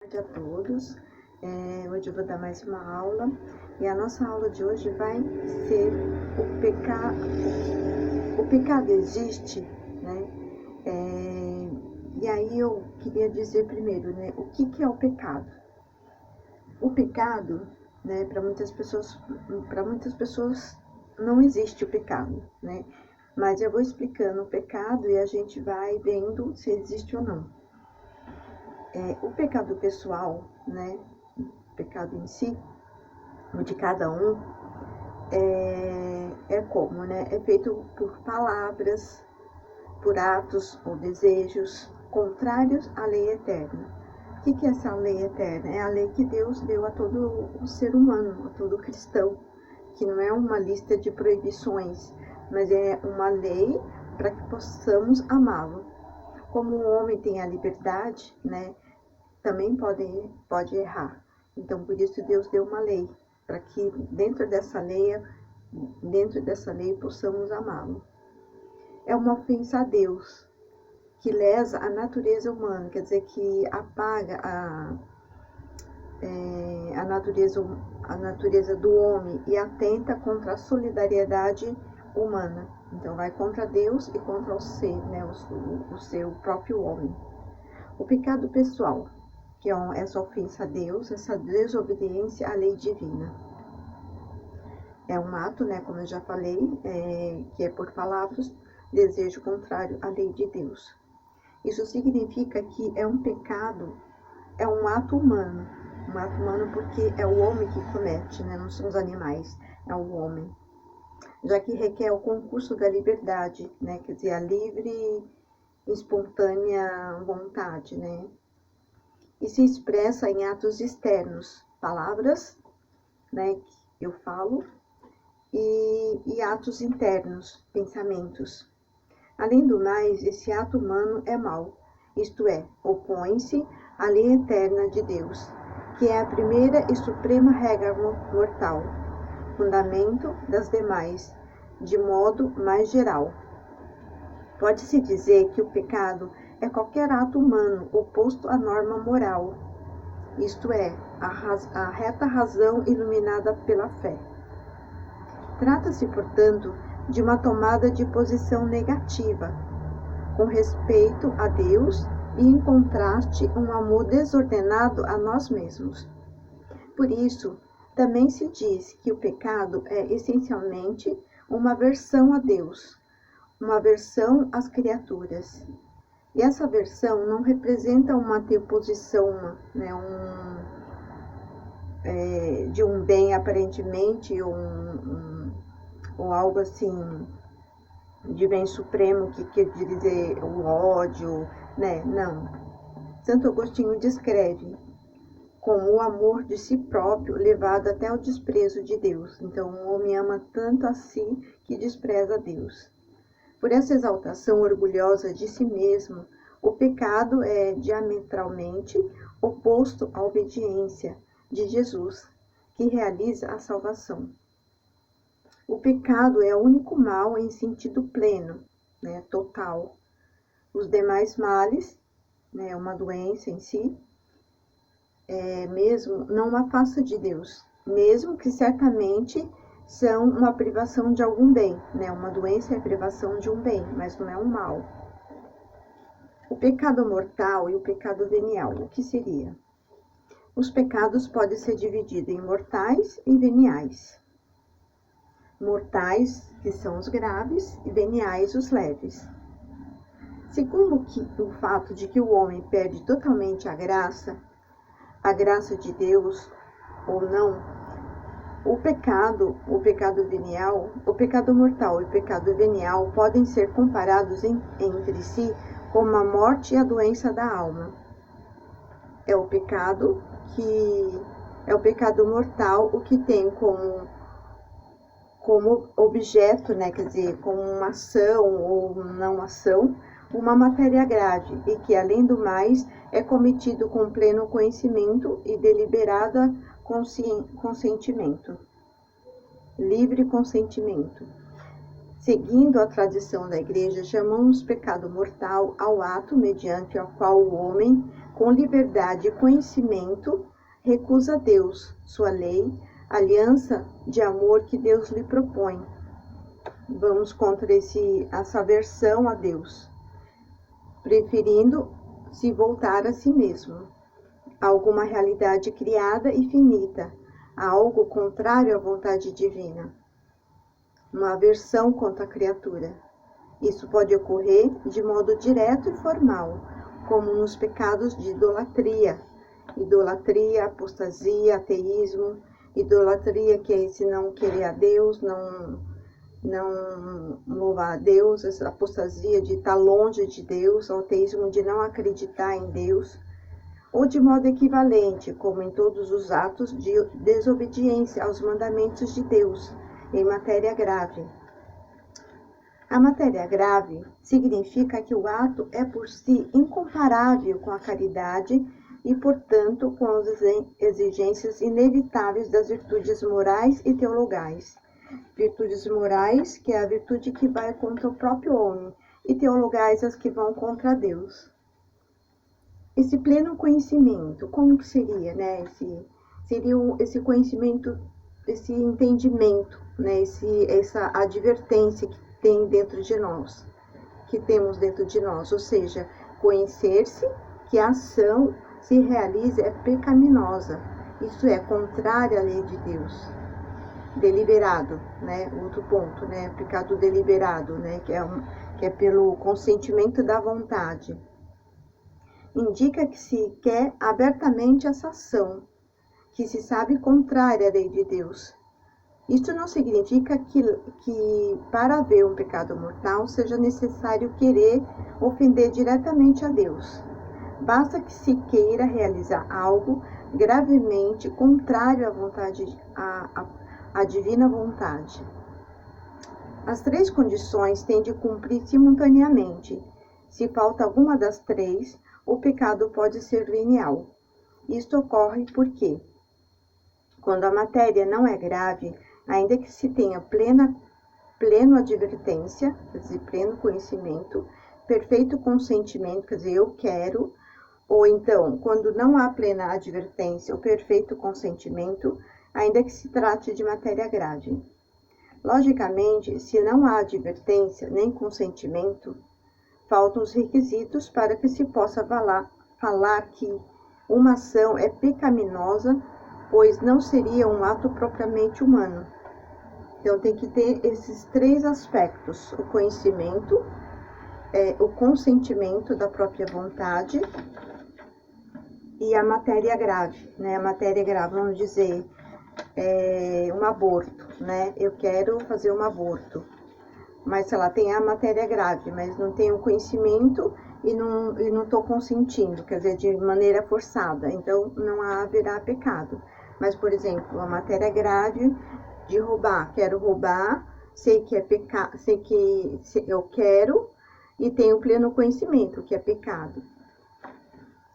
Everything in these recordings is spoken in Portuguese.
tarde a todos. Hoje eu vou dar mais uma aula e a nossa aula de hoje vai ser o pecado. O pecado existe, né? E aí eu queria dizer primeiro, né, o que é o pecado? O pecado, né, para muitas pessoas não existe o pecado, né? Mas eu vou explicando o pecado e a gente vai vendo se existe ou não. O pecado pessoal, né, o pecado em si, o de cada um, como, né, é feito por palavras, por atos ou desejos contrários à lei eterna. O que é essa lei eterna? É a lei que Deus deu a todo o ser humano, a todo cristão, que não é uma lista de proibições, mas é uma lei para que possamos amá-lo. Como o homem tem a liberdade, né, também pode errar. Então, por isso Deus deu uma lei, para que dentro dessa lei possamos amá-lo. É uma ofensa a Deus, que lesa a natureza humana, quer dizer, que apaga a natureza do homem e atenta contra a solidariedade humana. Então, vai contra Deus e contra o ser, né, o seu próprio homem. O pecado pessoal, que é essa ofensa a Deus, essa desobediência à lei divina. É um ato, né, como eu já falei, que é por palavras, desejo contrário à lei de Deus. Isso significa que é um pecado, é um ato humano porque é o homem que comete, né, não são os animais, é o homem. Já que requer o concurso da liberdade, né, quer dizer, a livre e espontânea vontade, né, e se expressa em atos externos, palavras, né, que eu falo, e atos internos, pensamentos. Além do mais, esse ato humano é mau, isto é, opõe-se à lei eterna de Deus, que é a primeira e suprema regra mortal, fundamento das demais, de modo mais geral. Pode-se dizer que o pecado é qualquer ato humano oposto à norma moral, isto é, a reta razão iluminada pela fé. Trata-se, portanto, de uma tomada de posição negativa, com respeito a Deus e em contraste um amor desordenado a nós mesmos. Por isso, também se diz que o pecado é essencialmente uma aversão a Deus, uma aversão às criaturas. E essa aversão não representa uma anteposição, né, de um bem aparentemente, ou algo assim, de bem supremo, que quer dizer o ódio, né? Não. Santo Agostinho descreve como o amor de si próprio levado até o desprezo de Deus. Então, o homem ama tanto a si que despreza a Deus. Por essa exaltação orgulhosa de si mesmo, o pecado é diametralmente oposto à obediência de Jesus, que realiza a salvação. O pecado é o único mal em sentido pleno, né, total. Os demais males, né, uma doença em si, mesmo não afasta de Deus, mesmo que certamente são uma privação de algum bem, né? Uma doença é a privação de um bem, mas não é um mal. O pecado mortal e o pecado venial, o que seria? Os pecados podem ser divididos em mortais e veniais. Mortais, que são os graves, e veniais, os leves. Segundo o fato de que o homem perde totalmente a graça de Deus ou não, o pecado venial, o pecado mortal e o pecado venial podem ser comparados entre si como a morte e a doença da alma. É o pecado mortal, o que tem como objeto, né, quer dizer, como uma ação ou não ação, uma matéria grave e que, além do mais, é cometido com pleno conhecimento e deliberado consentimento, livre consentimento. Seguindo a tradição da Igreja, chamamos pecado mortal ao ato mediante o qual o homem com liberdade e conhecimento, recusa Deus, sua lei, aliança de amor que Deus lhe propõe. Vamos contra essa aversão a Deus, preferindo se voltar a si mesmo, a alguma realidade criada e finita, a algo contrário à vontade divina. Uma aversão contra a criatura. Isso pode ocorrer de modo direto e formal, como nos pecados de idolatria, apostasia, ateísmo, idolatria que é esse não querer a Deus, não louvar a Deus, essa apostasia de estar longe de Deus, o ateísmo de não acreditar em Deus, ou de modo equivalente, como em todos os atos de desobediência aos mandamentos de Deus, em matéria grave. A matéria grave significa que o ato é por si incomparável com a caridade e, portanto, com as exigências inevitáveis das virtudes morais e teologais. Virtudes morais, que é a virtude que vai contra o próprio homem, e teologais, as que vão contra Deus. Esse pleno conhecimento, como que seria, né? Seria esse conhecimento, esse entendimento, né? Essa advertência que tem dentro de nós, que temos dentro de nós, ou seja, conhecer-se que a ação se realiza é pecaminosa, isso é contrária à lei de Deus. Deliberado, né? Outro ponto, né? Pecado deliberado, né? Que é pelo consentimento da vontade. Indica que se quer abertamente essa ação, que se sabe contrária à lei de Deus. Isso não significa que para haver um pecado mortal seja necessário querer ofender diretamente a Deus. Basta que se queira realizar algo gravemente contrário à vontade, à divina vontade. As três condições têm de cumprir simultaneamente. Se falta alguma das três, o pecado pode ser venial. Isto ocorre porque, quando a matéria não é grave, ainda que se tenha pleno advertência, quer dizer, pleno conhecimento, perfeito consentimento, quer dizer, eu quero, ou então, quando não há plena advertência ou perfeito consentimento, ainda que se trate de matéria grave. Logicamente, se não há advertência nem consentimento, faltam os requisitos para que se possa falar que uma ação é pecaminosa, pois não seria um ato propriamente humano. Então, tem que ter esses três aspectos: o conhecimento, o consentimento da própria vontade e a matéria grave, né? A matéria grave, vamos dizer, um aborto, né? Eu quero fazer um aborto, mas sei lá, tem a matéria grave, mas não tenho conhecimento e não estou consentindo, quer dizer, de maneira forçada, então não haverá pecado. Mas, por exemplo, a matéria grave de roubar, quero roubar, sei que é pecado, sei que eu quero e tenho pleno conhecimento que é pecado.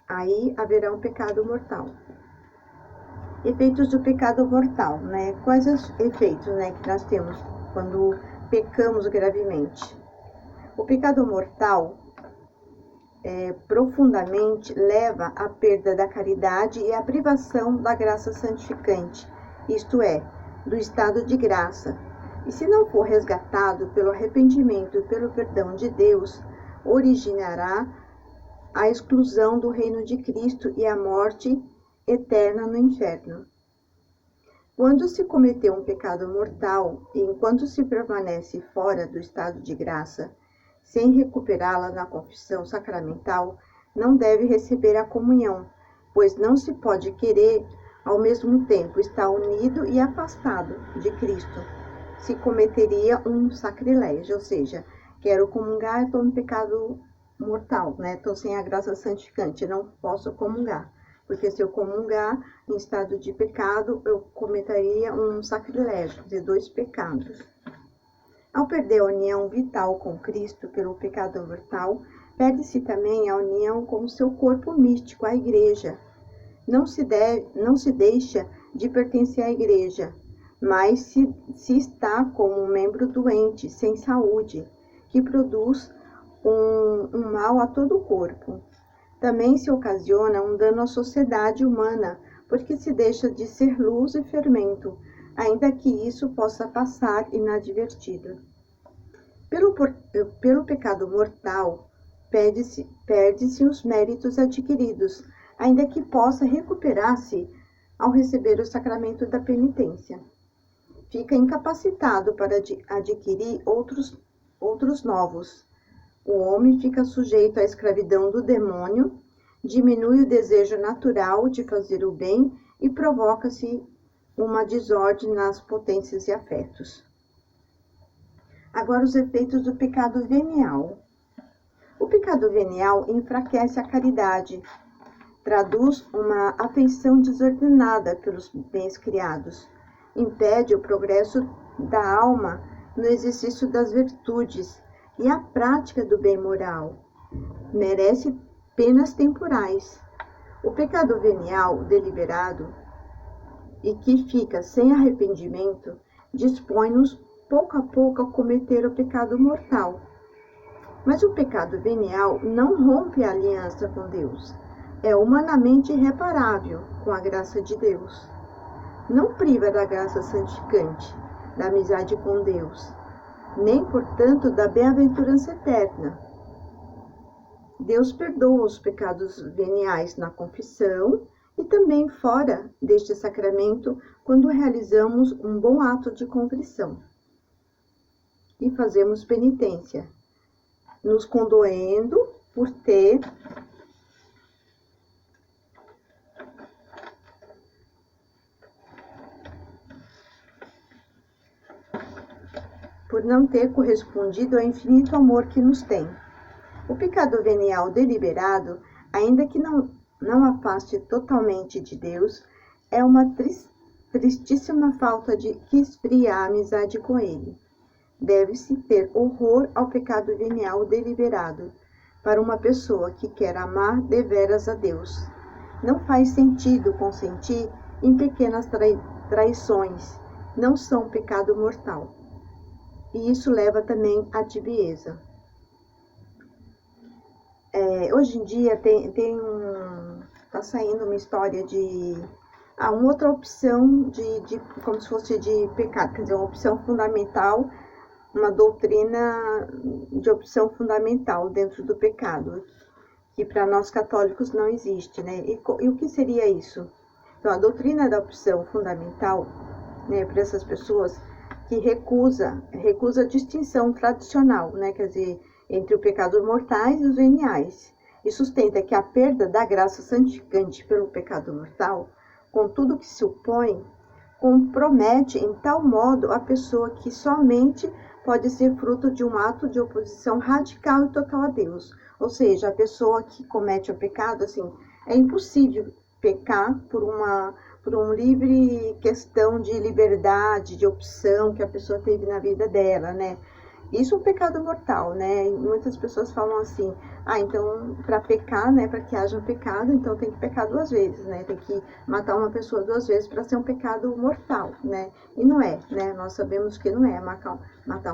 Aí haverá um pecado mortal. Efeitos do pecado mortal, né? Quais os efeitos, né, que nós temos quando pecamos gravemente? O pecado mortal profundamente leva à perda da caridade e à privação da graça santificante, isto é, do estado de graça. E se não for resgatado pelo arrependimento e pelo perdão de Deus, originará a exclusão do reino de Cristo e a morte eterna no inferno. Quando se cometeu um pecado mortal, e enquanto se permanece fora do estado de graça, sem recuperá-la na confissão sacramental, não deve receber a comunhão, pois não se pode querer, ao mesmo tempo, estar unido e afastado de Cristo. Se cometeria um sacrilégio, ou seja, quero comungar, estou no pecado mortal, né? Estou sem a graça santificante, não posso comungar. Porque se eu comungar em estado de pecado, eu cometeria um sacrilégio, de 2 pecados. Ao perder a união vital com Cristo pelo pecado mortal, perde-se também a união com o seu corpo místico, a Igreja. Não se deixa de pertencer à Igreja, mas se está como um membro doente, sem saúde, que produz um mal a todo o corpo. Também se ocasiona um dano à sociedade humana, porque se deixa de ser luz e fermento, ainda que isso possa passar inadvertido. Pelo pecado mortal, perde-se os méritos adquiridos, ainda que possa recuperar-se ao receber o sacramento da penitência. Fica incapacitado para adquirir outros novos. O homem fica sujeito à escravidão do demônio, diminui o desejo natural de fazer o bem e provoca-se uma desordem nas potências e afetos. Agora, os efeitos do pecado venial. O pecado venial enfraquece a caridade, traduz uma afeição desordenada pelos bens criados, impede o progresso da alma no exercício das virtudes e a prática do bem moral. Merece penas temporais. O pecado venial deliberado e que fica sem arrependimento dispõe-nos pouco a pouco a cometer o pecado mortal. Mas o pecado venial não rompe a aliança com Deus. É humanamente irreparável com a graça de Deus. Não priva da graça santificante, da amizade com Deus, nem, portanto, da bem-aventurança eterna. Deus perdoa os pecados veniais na confissão e também fora deste sacramento quando realizamos um bom ato de contrição e fazemos penitência, nos condoendo por não ter correspondido ao infinito amor que nos tem. O pecado venial deliberado, ainda que não afaste totalmente de Deus, é uma tristíssima falta que esfria a amizade com Ele. Deve-se ter horror ao pecado venial deliberado, para uma pessoa que quer amar deveras a Deus. Não faz sentido consentir em pequenas traições, não são pecado mortal. E isso leva também à tibieza. Hoje em dia tá saindo uma história de uma outra opção de como se fosse de pecado, quer dizer, uma opção fundamental, uma doutrina de opção fundamental dentro do pecado, que para nós católicos não existe, né? E o que seria isso? Então, a doutrina da opção fundamental, né, para essas pessoas que recusa a distinção tradicional, né, quer dizer, entre os pecados mortais e os veniais, e sustenta que a perda da graça santificante pelo pecado mortal, com tudo que se opõe, compromete em tal modo a pessoa que somente pode ser fruto de um ato de oposição radical e total a Deus. Ou seja, a pessoa que comete o pecado, assim, é impossível pecar por um livre questão de liberdade, de opção que a pessoa teve na vida dela, né? Isso é um pecado mortal, né? E muitas pessoas falam assim, então, para pecar, né, para que haja um pecado, então tem que pecar 2 vezes, né? Tem que matar uma pessoa 2 vezes para ser um pecado mortal, né? E não é, né? Nós sabemos que não é. Matar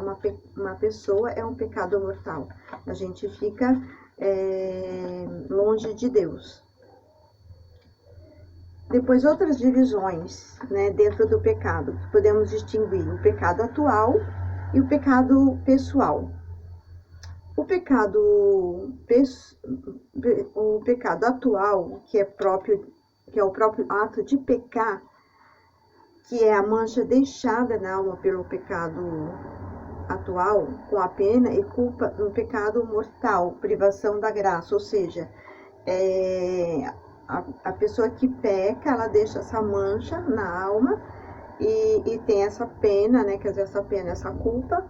uma pessoa é um pecado mortal. A gente fica longe de Deus. Depois, outras divisões, né, dentro do pecado, que podemos distinguir o pecado atual e o pecado pessoal. O pecado atual, que é o próprio ato de pecar, que é a mancha deixada na alma pelo pecado atual, com a pena e culpa, um pecado mortal, privação da graça, ou seja, a pessoa que peca, ela deixa essa mancha na alma e tem essa pena, né? Quer dizer, essa pena, essa culpa,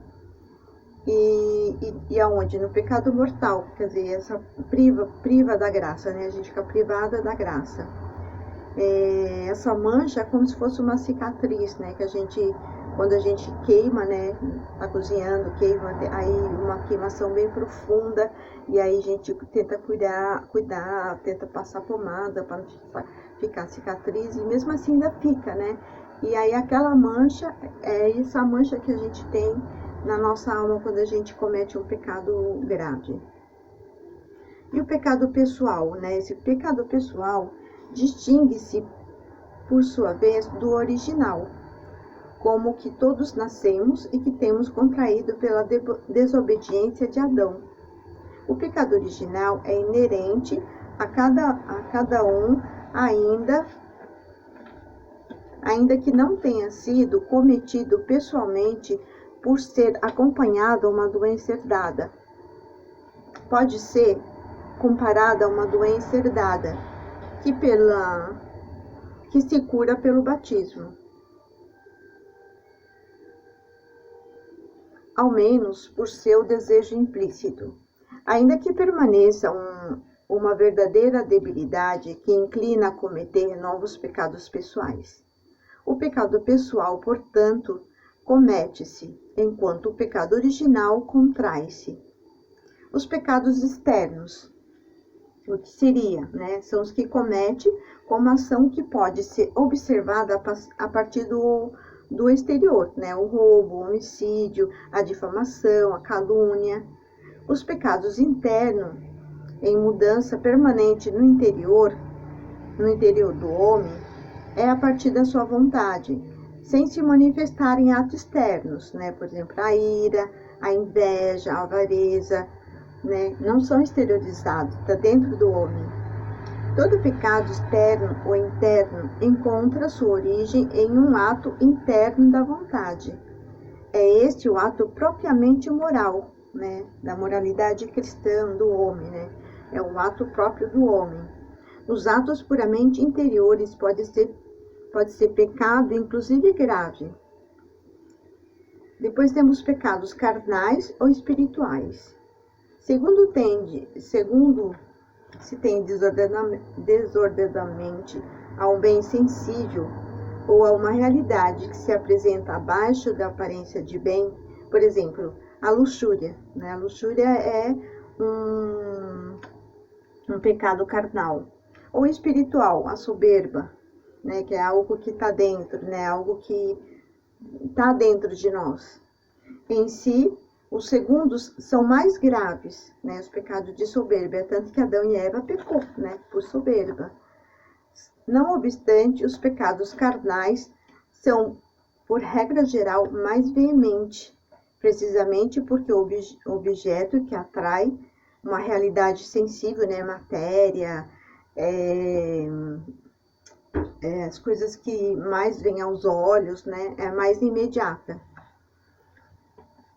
e aonde? No pecado mortal, quer dizer, essa priva da graça, né? A gente fica privada da graça. Essa mancha é como se fosse uma cicatriz, né? Que quando a gente queima, né? Tá cozinhando, queima, aí uma queimação bem profunda, e aí a gente tenta cuidar, tenta passar pomada para não ficar cicatriz, e mesmo assim ainda fica, né? E aí aquela mancha, é essa mancha que a gente tem na nossa alma quando a gente comete um pecado grave. E o pecado pessoal, né? Esse pecado pessoal distingue-se, por sua vez, do original, como que todos nascemos e que temos contraído pela desobediência de Adão. O pecado original é inerente a cada um, ainda que não tenha sido cometido pessoalmente por ser acompanhado a uma doença herdada. Pode ser comparada a uma doença herdada, que se cura pelo batismo. Ao menos por seu desejo implícito. Ainda que permaneça uma verdadeira debilidade que inclina a cometer novos pecados pessoais. O pecado pessoal, portanto, comete-se, enquanto o pecado original contrai-se. Os pecados externos, o que seria, né, são os que comete com uma ação que pode ser observada a partir do exterior, né, o roubo, o homicídio, a difamação, a calúnia. Os pecados internos, em mudança permanente no interior do homem, é a partir da sua vontade, sem se manifestar em atos externos, né? Por exemplo, a ira, a inveja, a avareza, né? Não são exteriorizados, está dentro do homem. Todo pecado externo ou interno encontra sua origem em um ato interno da vontade. É este o ato propriamente moral, né? Da moralidade cristã do homem, né? É o ato próprio do homem. Os atos puramente interiores pode ser pecado, inclusive grave. Depois temos pecados carnais ou espirituais. Segundo se tem desordenadamente a um bem sensível ou a uma realidade que se apresenta abaixo da aparência de bem, por exemplo, a luxúria, né? A luxúria é um pecado carnal. Ou espiritual, a soberba, né? Que é algo que está dentro, né? Algo que está dentro de nós. Em si, os segundos são mais graves, né? Os pecados de soberba, tanto que Adão e Eva pecou, né? Por soberba. Não obstante, os pecados carnais são, por regra geral, mais veementes, precisamente porque o objeto que atrai uma realidade sensível, né? Matéria, as coisas que mais vêm aos olhos, né? É mais imediata.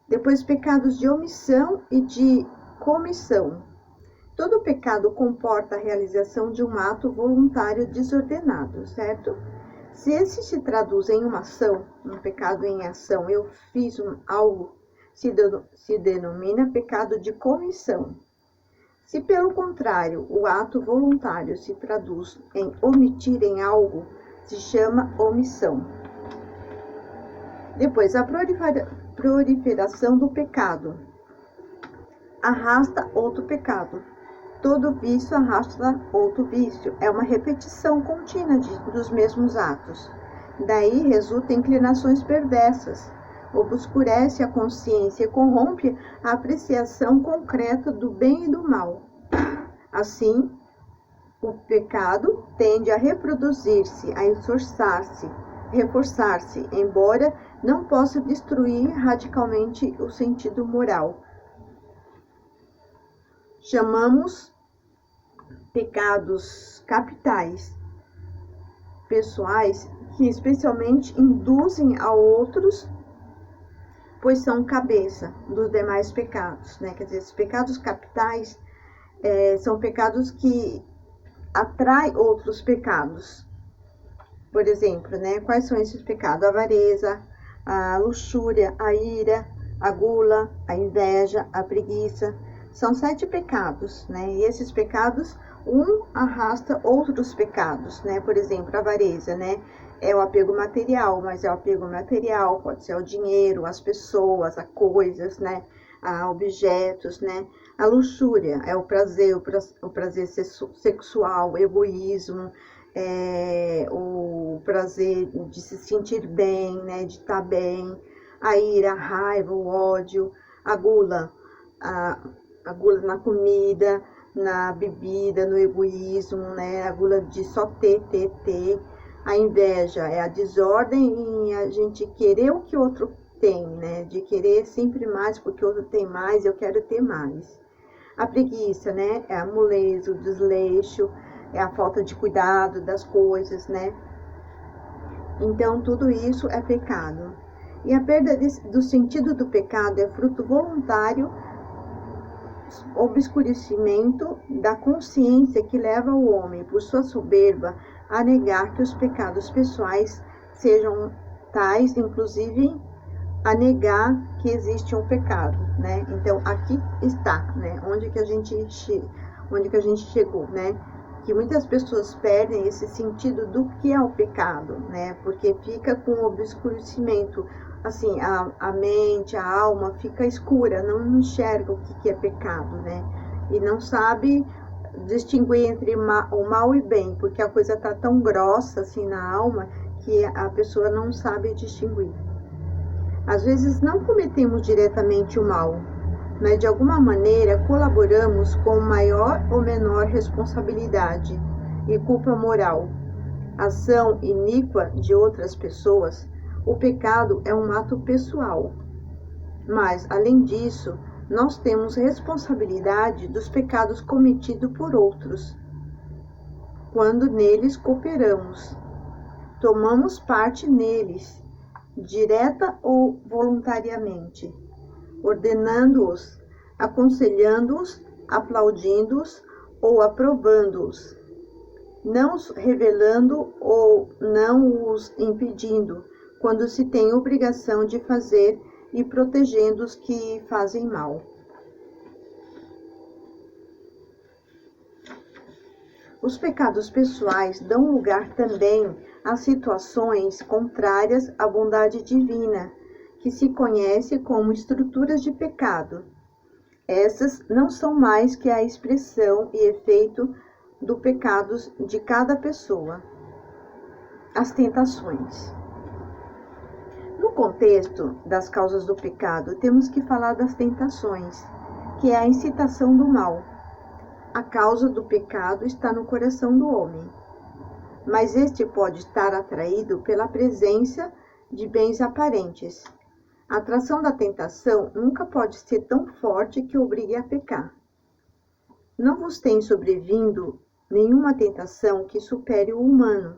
Depois, pecados de omissão e de comissão. Todo pecado comporta a realização de um ato voluntário desordenado, certo? Se esse se traduz em uma ação, um pecado em ação, eu fiz algo, se denomina pecado de comissão. Se, pelo contrário, o ato voluntário se traduz em omitir em algo, se chama omissão. Depois, a proliferação do pecado arrasta outro pecado. Todo vício arrasta outro vício. É uma repetição contínua dos mesmos atos. Daí resulta inclinações perversas, obscurece a consciência e corrompe a apreciação concreta do bem e do mal. Assim, o pecado tende a reproduzir-se, a reforçar-se, embora não possa destruir radicalmente o sentido moral. Chamamos pecados capitais, pessoais, que especialmente induzem a outros, pois são cabeça dos demais pecados, né? Quer dizer, esses pecados capitais são pecados que atraem outros pecados. Por exemplo, né? Quais são esses pecados? A avareza, a luxúria, a ira, a gula, a inveja, a preguiça. São 7 pecados, né? E esses pecados, arrasta outros pecados, né? Por exemplo, a avareza, né? É o apego material, mas é o apego material, pode ser ao dinheiro, às pessoas, a coisas, né? A objetos, né? A luxúria é o prazer sexual, o egoísmo, o prazer de se sentir bem, né? De estar bem. A ira, a raiva, o ódio, a gula na comida, na bebida, no egoísmo, né? A gula de só ter. A inveja é a desordem em a gente querer o que o outro tem, né? De querer sempre mais porque o outro tem mais, eu quero ter mais. A preguiça, né? É a moleza, o desleixo, é a falta de cuidado das coisas, né? Então, tudo isso é pecado. E a perda do sentido do pecado é fruto voluntário, obscurecimento da consciência que leva o homem, por sua soberba, a negar que os pecados pessoais sejam tais, inclusive a negar que existe um pecado, né? Então, aqui está, né? Onde que a gente chegou, né? Que muitas pessoas perdem esse sentido do que é o pecado, né? Porque fica com o obscurecimento, assim, a mente, a alma fica escura, não enxerga o que é pecado, né? E não sabe distinguir entre o mal e bem, porque a coisa tá tão grossa, assim, na alma, que a pessoa não sabe distinguir. Às vezes não cometemos diretamente o mal, mas de alguma maneira colaboramos com maior ou menor responsabilidade e culpa moral, ação iníqua de outras pessoas. O pecado é um ato pessoal, mas, além disso, nós temos responsabilidade dos pecados cometidos por outros. Quando neles cooperamos, tomamos parte neles, direta ou voluntariamente, ordenando-os, aconselhando-os, aplaudindo-os ou aprovando-os, não os revelando ou não os impedindo, quando se tem obrigação de fazer e protegendo os que fazem mal. Os pecados pessoais dão lugar também a situações contrárias à bondade divina, que se conhece como estruturas de pecado. Essas não são mais que a expressão e efeito do pecado de cada pessoa. As tentações. No contexto das causas do pecado, temos que falar das tentações, que é a incitação do mal. A causa do pecado está no coração do homem, mas este pode estar atraído pela presença de bens aparentes. A atração da tentação nunca pode ser tão forte que obrigue a pecar. Não vos tem sobrevindo nenhuma tentação que supere o humano.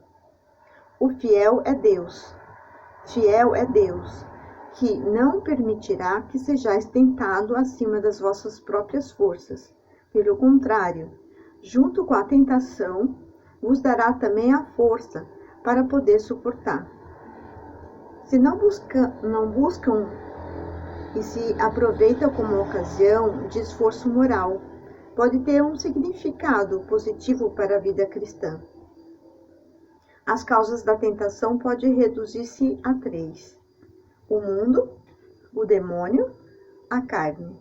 O fiel é Deus, que não permitirá que sejais tentado acima das vossas próprias forças. Pelo contrário, junto com a tentação, vos dará também a força para poder suportar. Se não buscam e se aproveitam como ocasião de esforço moral, pode ter um significado positivo para a vida cristã. As causas da tentação podem reduzir-se a 3: o mundo, o demônio, a carne.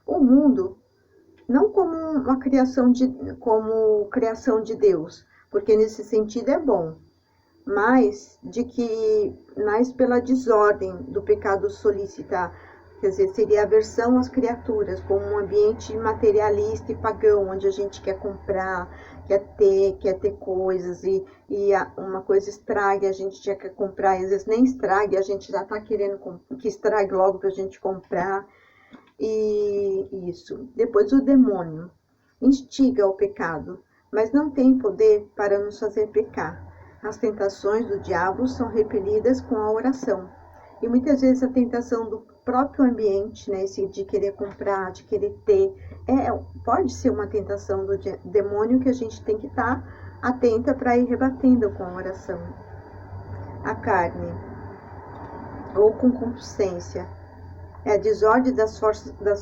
O mundo, não como uma criação de Deus, porque nesse sentido é bom, mas pela desordem do pecado solícita, quer dizer, seria a aversão às criaturas, como um ambiente materialista e pagão, onde a gente quer comprar, quer ter coisas, e uma coisa estrague, a gente já quer comprar, e às vezes nem estrague, a gente já está querendo que estrague logo para a gente comprar. E isso. Depois o demônio instiga o pecado, mas não tem poder para nos fazer pecar. As tentações do diabo são repelidas com a oração. E muitas vezes a tentação do próprio ambiente, né, esse de querer comprar, de querer ter, pode ser uma tentação do demônio que a gente tem que estar atenta para ir rebatendo com a oração. A carne, ou com concupiscência, é a desordem das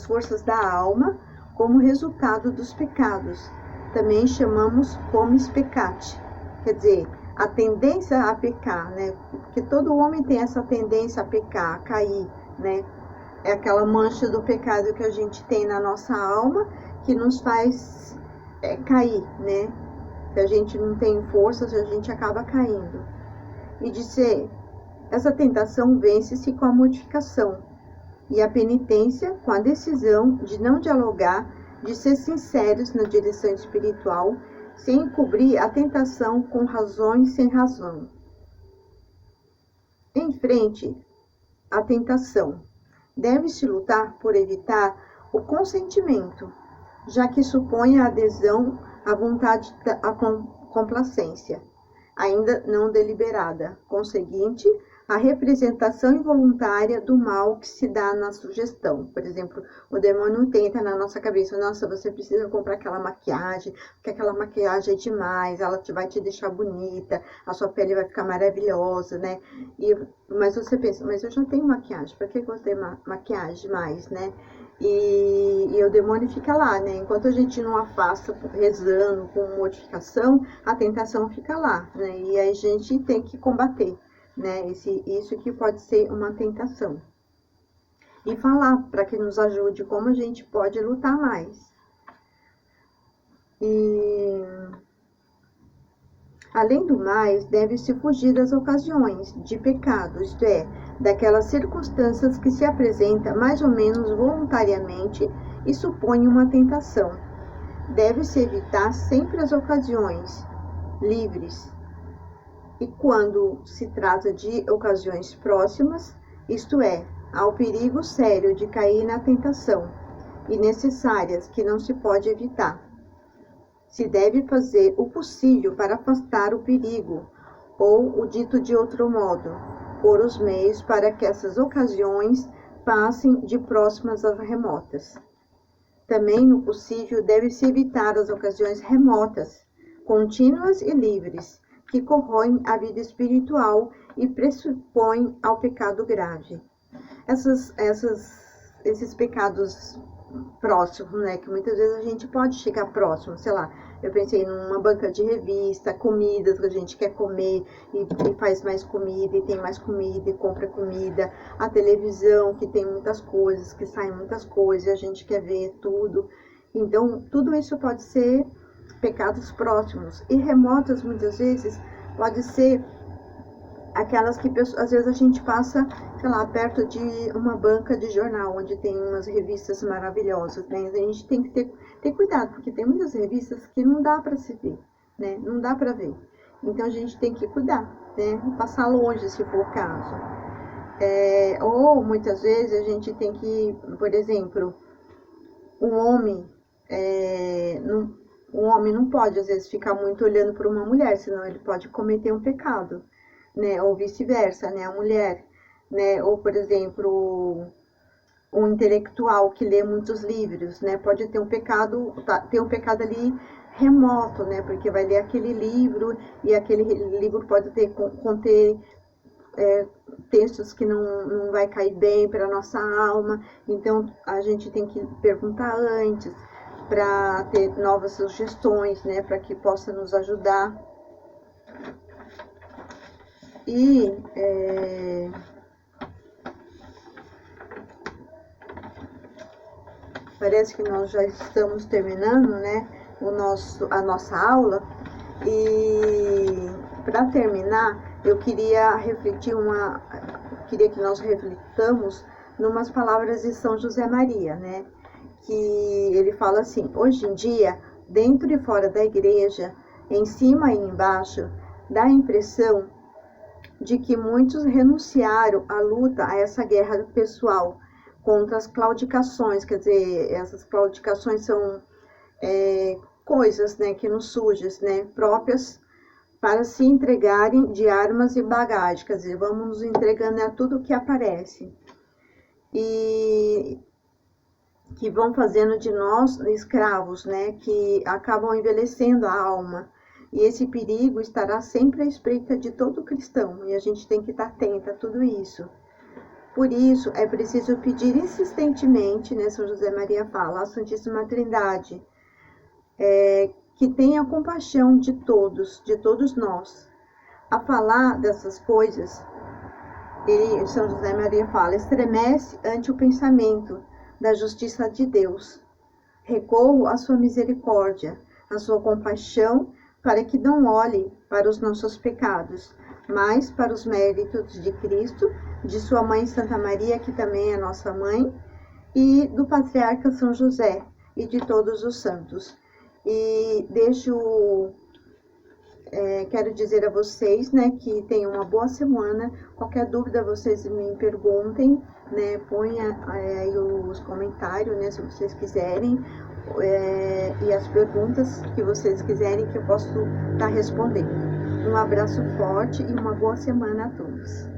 forças da alma como resultado dos pecados. Também chamamos comis peccati, quer dizer, a tendência a pecar, né? Porque todo homem tem essa tendência a pecar, a cair, né? É aquela mancha do pecado que a gente tem na nossa alma que nos faz cair, né? Se a gente não tem forças, a gente acaba caindo. E essa tentação vence-se com a mortificação e a penitência com a decisão de não dialogar de ser sinceros na direção espiritual, sem encobrir a tentação com razões sem razão. Em frente à tentação, deve-se lutar por evitar o consentimento, já que supõe a adesão à vontade, à complacência, ainda não deliberada, conseguinte, a representação involuntária do mal que se dá na sugestão. Por exemplo, o demônio tenta na nossa cabeça: nossa, você precisa comprar aquela maquiagem, porque aquela maquiagem é demais, ela vai te deixar bonita, a sua pele vai ficar maravilhosa, né? Mas você pensa: mas eu já tenho maquiagem, para que eu tenho maquiagem mais, né? E o demônio fica lá, né? Enquanto a gente não afasta rezando com modificação, a tentação fica lá, né? E aí a gente tem que combater, né? Isso que pode ser uma tentação. E falar para que nos ajude como a gente pode lutar mais. E além do mais, deve-se fugir das ocasiões de pecado, isto é, daquelas circunstâncias que se apresentam mais ou menos voluntariamente e supõem uma tentação. Deve-se evitar sempre as ocasiões livres. E quando se trata de ocasiões próximas, isto é, ao perigo sério de cair na tentação, e necessárias que não se pode evitar, se deve fazer o possível para afastar o perigo, ou, o dito de outro modo, pôr os meios para que essas ocasiões passem de próximas a remotas. Também, no possível, deve-se evitar as ocasiões remotas, contínuas e livres, que corroem a vida espiritual e pressupõem ao pecado grave. Esses pecados próximos, né, que muitas vezes a gente pode chegar próximo, sei lá, eu pensei numa banca de revista, comidas que a gente quer comer e faz mais comida, e tem mais comida, e compra comida, a televisão que tem muitas coisas, que saem muitas coisas, e a gente quer ver tudo. Então, tudo isso pode ser pecados próximos, e remotas muitas vezes pode ser aquelas que às vezes a gente passa, sei lá, perto de uma banca de jornal, onde tem umas revistas maravilhosas, né? A gente tem que ter cuidado, porque tem muitas revistas que não dá para se ver, né? Não dá para ver. Então a gente tem que cuidar, né? Passar longe, se for o caso. Ou muitas vezes a gente tem que, por exemplo, um homem não pode, às vezes, ficar muito olhando para uma mulher, senão ele pode cometer um pecado, né? Ou vice-versa, né? A mulher, né? Ou, por exemplo, um intelectual que lê muitos livros, né? Pode ter um pecado ali remoto, né? Porque vai ler aquele livro e aquele livro pode conter textos que não vai cair bem para a nossa alma. Então, a gente tem que perguntar antes, para ter novas sugestões, né, para que possa nos ajudar. E parece que nós já estamos terminando, né, a nossa aula. E para terminar, eu queria que nós reflitamos numas palavras de São José Maria, né? Que ele fala assim: hoje em dia, dentro e fora da igreja, em cima e embaixo, dá a impressão de que muitos renunciaram à luta, a essa guerra pessoal contra as claudicações. Quer dizer, essas claudicações são coisas, né, que nos surgem, né, próprias para se entregarem de armas e bagagem. Quer dizer, vamos nos entregando a tudo que aparece. E que vão fazendo de nós escravos, né, que acabam envelhecendo a alma. E esse perigo estará sempre à espreita de todo cristão, e a gente tem que estar atento a tudo isso. Por isso, é preciso pedir insistentemente, né, São José Maria fala, à Santíssima Trindade, que tenha compaixão de todos nós. A falar dessas coisas, São José Maria fala, estremece ante o pensamento da justiça de Deus. Recorro à sua misericórdia, à sua compaixão, para que não olhe para os nossos pecados, mas para os méritos de Cristo, de sua mãe Santa Maria, que também é nossa mãe, e do patriarca São José, e de todos os santos. E quero dizer a vocês, né, que tenham uma boa semana. Qualquer dúvida vocês me perguntem, né, ponha aí os comentários, né, se vocês quiserem, e as perguntas que vocês quiserem que eu posso estar respondendo. Um abraço forte e uma boa semana a todos.